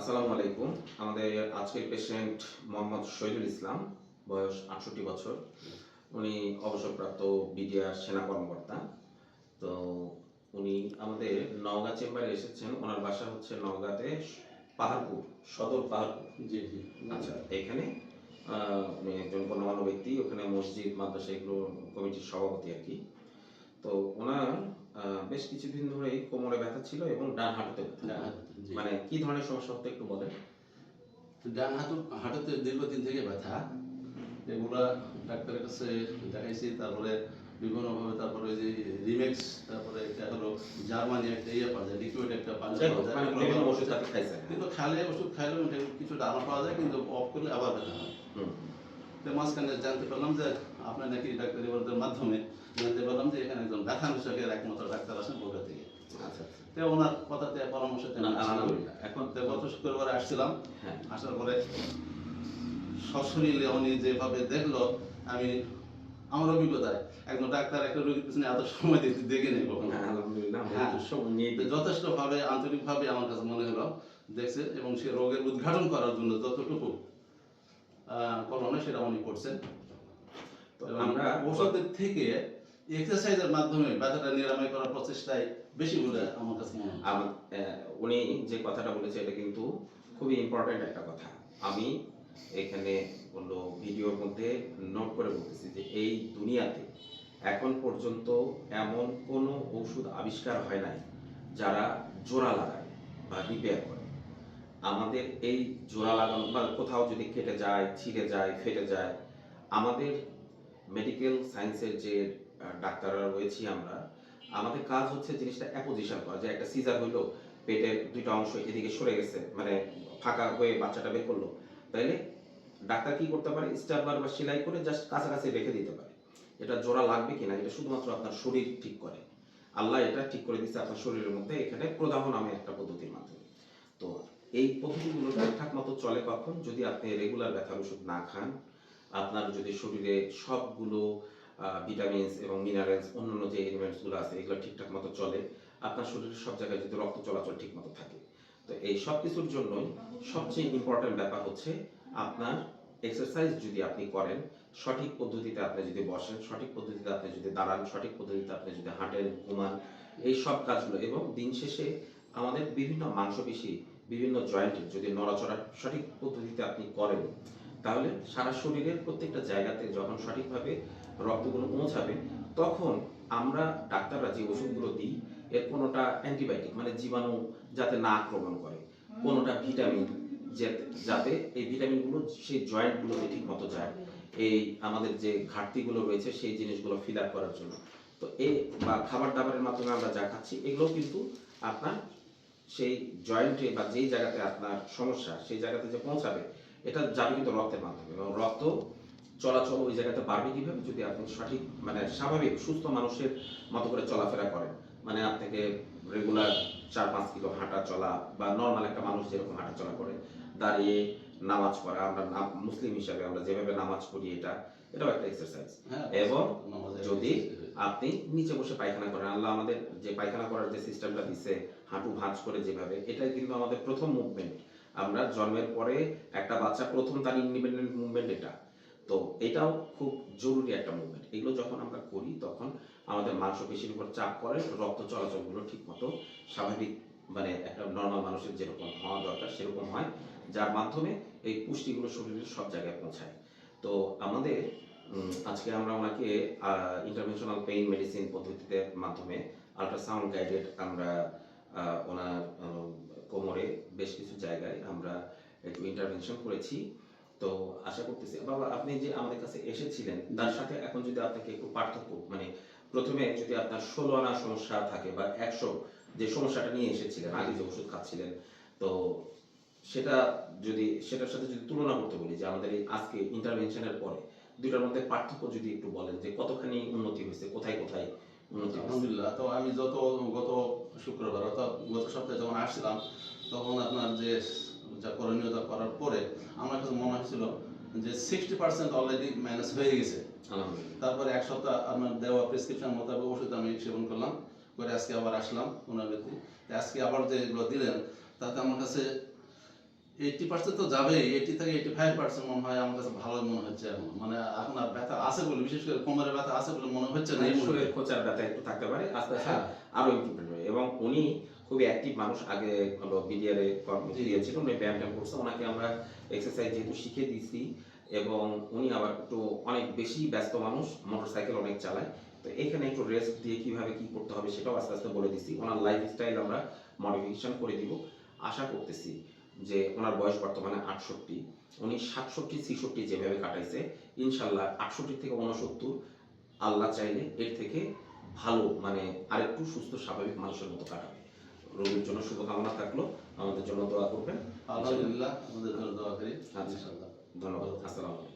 আসসালামু আলাইকুম। আমাদের আজকের পেশেন্ট মোহাম্মদ শহীদুল ইসলাম, বয়স ৬৮ বছর। উনি অবসরপ্রাপ্ত বিডিআর সেনা কর্মকর্তা। তো উনি আমাদের নওগাঁ চেম্বারে এসেছেন। ওনার বাসা হচ্ছে নওগাঁতে পাহাড়পুর, সদর পাহাড়পুর। জি, জি। আচ্ছা, এখানে উনি একজন গণ্যমান্য ব্যক্তি। ওখানে মসজিদ, মাদ্রাসা এগুলো কমিটির সভাপতি আরকি। তো ওনার বেশ কিছুদিন ধরেই কোমরে ব্যথা ছিল এবং ডান হাঁটুতে ব্যথা। ডান হাঁটুতে, জি। মানে কি ধরনের সমস্যা হতো একটু বলেন? ডান হাঁটুতে দীর্ঘদিন থেকে ব্যথা। এগুলা ডাক্তারের কাছে দেখাইছি। তারপরে বিভিন্নভাবে তারপরে ওই যে রিমেক্স, তারপরে একটা হলো জার্মানি একটা ইয়ে পাওয়া যায়, লিকুইড একটা পাওয়া যায়। মানে বিভিন্ন ওষুধপাতি খাইছেন? কিন্তু খাইলে ওষুধ খাইলেও কিছুটা আরাম পাওয়া যায়, কিন্তু অফ করলে আবার ব্যথা হয়। হুম। তো মাঝখানে জানতে পারলাম যে আপনার নাকি ডাক্তারি বর্গের মাধ্যমে জানতে পারলাম যে এখানে একজন ব্যথা বিশেষজ্ঞের একমাত্র ডাক্তার আসেন বগুড়া থেকে। আচ্ছা। তো ওনার কথাতে পরামর্শতে আমি আসলাম। আলহামদুলিল্লাহ। এখন তো গত শুক্রবারে আসছিলাম। হ্যাঁ। আসার পরে সশরীরে উনি যেভাবে দেখলো, আমি আমার অভিজ্ঞতায় একজন ডাক্তার একটা রোগীর পিছনে এত সময় দেখে নেই কখনো। আলহামদুলিল্লাহ। হ্যাঁ, নিয়ে যথেষ্টভাবে আন্তরিকভাবে আমার কাছে মনে হলো দেখছে, এবং সে রোগের উদ্ঘাটন করার জন্য যতটুকু করণীয় সেটা উনি করছেন। তো এবং আমরা ওষুধের থেকে এক্সারসাইজের মাধ্যমে ব্যথাটা নিরাময় করার প্রচেষ্টাই বেশি বলে আমার কাছে মনে হয়। উনি যে কথাটা বলেছে এটা কিন্তু খুবই ইম্পর্টেন্ট একটা কথা। আমি এখানে কোনো ভিডিওর মধ্যে নোট করে বলতেছি যে এই দুনিয়াতে এখন পর্যন্ত এমন কোনো ঔষধ আবিষ্কার হয় নাই যারা জোড়া লাগায় বা রিপেয়ার করে। আমাদের এই জোড়া লাগানো বা কোথাও যদি কেটে যায়, ছিঁড়ে যায়, ফেটে যায়, আমাদের মেডিকেল সায়েন্সের যে ডাক্তাররা রয়েছি আমরা, আমাদের কাজ হচ্ছে জিনিসটা অ্যাপোজিশন করা। যে একটা সিজার হইলো, পেটের ২ টা অংশ এদিকে সরে গেছে, মানে ফাঁকা হয়ে বাচ্চাটা বের করলো। তাইলে ডাক্তার কি করতে পারে? স্টাবলার বা সেলাই করে জাস্ট কাছাকাছি রেখে দিতে পারে। এটা জোড়া লাগবে কিনা এটা শুধুমাত্র আপনার শরীর ঠিক করে। আল্লাহ এটা ঠিক করে দিচ্ছে আপনার শরীরের মধ্যে, এখানে প্রদাহ নামে একটা পদ্ধতির মাধ্যমে। তো এই পদ্ধতিগুলো ঠিকঠাক মতো চলে কখন? যদি আপনি রেগুলার ব্যথার ওষুধ না খান, আপনার যদি শরীরে সবগুলো ভিটামিনস এবং মিনারেলস, অন্যান্য যে এলিমেন্টস গুলো আছে এগুলো ঠিকঠাক মতো চলে, আপনার শরীরের সব জায়গায় যদি রক্ত চলাচল ঠিক মতো থাকে। তো এই সব কিছুর জন্যই সবচেয়ে ইম্পর্টেন্ট ব্যাপার হচ্ছে আপনার এক্সারসাইজ যদি আপনি করেন, সঠিক পদ্ধতিতে আপনি যদি বসেন, সঠিক পদ্ধতিতে আপনি যদি দাঁড়ান, সঠিক পদ্ধতিতে আপনি যদি হাঁটেন, ঘুমান, এই সব কাজগুলো, এবং দিন শেষে আমাদের বিভিন্ন মাংসপেশি, বিভিন্ন জয়েন্টের যদি নড়াচড়া সঠিক পদ্ধতিতে আপনি করেন, তাহলে সারা শরীরের প্রত্যেকটা জায়গাতে যখন সঠিকভাবে রক্তগুলো পৌঁছাবে, তখন আমরা ডাক্তাররা যে ওষুধগুলো দিই এর কোনোটা অ্যান্টিবায়োটিক মানে জীবাণু যাতে না আক্রমণ করে, কোনোটা ভিটামিন যাতে এই ভিটামিনগুলো সেই জয়েন্টগুলোতে ঠিক মতো যায়, এই আমাদের যে ঘাটতিগুলো রয়েছে সেই জিনিসগুলো ফিল আপ করার জন্য। তো এই বা খাবার দাবারের মাধ্যমে আমরা যা খাচ্ছি এগুলো কিন্তু আপনার সেই জয়েন্টে বা যেই জায়গাতে আপনার সমস্যা সেই জায়গাতে যে পৌঁছাবে, এটা যাবে কিন্তু রক্তের মাধ্যমে, এবং রক্ত চলাচল ওই জায়গাতে বাড়বে কিভাবে? যদি আপনি সঠিক মানে স্বাভাবিক সুস্থ মানুষের মতো করে চলাফেরা করেন। মানে আপনাকে রেগুলার ৪-৫ কিলো হাঁটা চলা বা নর্মাল একটা মানুষ যেরকম হাঁটা চলা করে, দাঁড়িয়ে নামাজ পড়া, আমরা মুসলিম হিসাবে আমরা যেভাবে নামাজ পড়ি এটাও একটা এক্সারসাইজ। হ্যাঁ, এবং নামাজের যদি exercise। আপনি নিচে বসে পায়খানা করেন, আল্লাহ আমাদের যে পায়খানা করার যে সিস্টেমটা দিচ্ছে হাঁটু ভাঁজ করে যেভাবে, এটাই কিন্তু আমাদের প্রথম মুভমেন্ট। আমরা জন্মের পরে একটা বাচ্চা প্রথম তার ইন্ডিপেন্ডেন্ট মুভমেন্ট এটা। তো এটাও খুব জরুরি একটা মুভমেন্ট। এগুলো যখন আমরা করি তখন আমাদের মাংসপেশির উপর চাপ পড়ে, রক্ত চলাচলগুলো ঠিকমতো স্বাভাবিক মানে একটা নর্মাল মানুষের যেরকম হওয়া দরকার সেরকম হয়, যার মাধ্যমে এই পুষ্টিগুলো শরীরের সব জায়গায় পৌঁছায়। তো আমাদের আজকে আমরা ওনাকে ইন্টারভেনশনাল পেইন মেডিসিন পদ্ধতিতে মাধ্যমে আল্ট্রাসাউন্ড গাইডেড আমরা ওনার কোমরে বেশ কিছু জায়গায় আমরা একটু ইন্টারভেনশন করেছি। তো আশা করতেছি বাবা আপনি যে আমাদের কাছে এসেছিলেন তার সাথে এখন যদি আপনাকে একটু পার্থক্য মানে প্রথমে যদি আপনার ১৬ আনা সমস্যা থাকে বা ১০০ যে সমস্যাটা নিয়ে এসেছিলেন আগে যে ওষুধ খাচ্ছিলেন, তো সেটা যদি সেটার সাথে যদি তুলনা করতে বলি যে আমাদের এই আজকে ইন্টারভেনশনের পরে দুইটার মধ্যে পার্থক্য যদি একটু বলেন যে কতখানি উন্নতি হয়েছে, কোথায় কোথায় উন্নতি হয়েছে? আলহামদুলিল্লাহ। তো আমি গত শুক্রবার অর্থাৎ গত সপ্তাহে যখন আসছিলাম, তখন আপনার যে যা করণীয়তা করার পরে আমার কাছে মনে হয়েছিল যে 60% অলরেডি মাইনাস হয়ে গেছে। আলহামদুলিল্লাহ। তারপরে ১ সপ্তাহ আপনার দেওয়া প্রেসক্রিপশন মোতাবেক ওষুধ আমি সেবন করলাম, করে আজকে আবার আসলাম পুনরাবৃত্তি। আজকে আবার যে এগুলো দিলেন তাতে আমার কাছে 80% তো যাবেই, 80 থেকে 85% মনে হয় আমার কাছে ভালো মনে হচ্ছে এখন। মানে এখন আর ব্যথা আছে বলে, বিশেষ করে কোমরে ব্যথা আছে বলে মনে হচ্ছে না এই মুহূর্তে। শরীরের খোঁচার ব্যথা একটু থাকতে পারে, আস্তে আস্তে হ্যাঁ। আরো ইমপ্রুভমেন্ট হবে। এবং উনি খুবই অ্যাক্টিভ মানুষ, আগে হলো বিডিআরে কর্ম জি। দিয়েছিল, উনি ব্যায়াম ট্যায়াম করছে, ওনাকে আমরা এক্সারসাইজ যেহেতু শিখিয়ে দিয়েছি, এবং উনি আবার একটু অনেক বেশি ব্যস্ত মানুষ, মোটরসাইকেল অনেক চালায়, তো এখানে একটু রেস্ট দিয়ে কিভাবে কি করতে হবে সেটাও আস্তে আস্তে বলে দিচ্ছি। ওনার লাইফস্টাইল আমরা মডিফিকেশন করে দিব। আশা করতেছি যে ওনার বয়স বর্তমানে 68, উনি 67-66 যেভাবে কাটাইছে, ইনশাল্লাহ 68 থেকে 69 আল্লাহ চাইলে এর থেকে ভালো, মানে আরেকটু সুস্থ স্বাভাবিক মানুষের মতো কাটাবে। রোগীর জন্য শুভকামনা থাকলো, আমাদের জন্য দোয়া করবেন। আলহামদুলিল্লাহ, আমাদের জন্য দোয়া করি আচ্ছা। ইনশাআল্লাহ। ধন্যবাদ। আসসালামু আলাইকুম।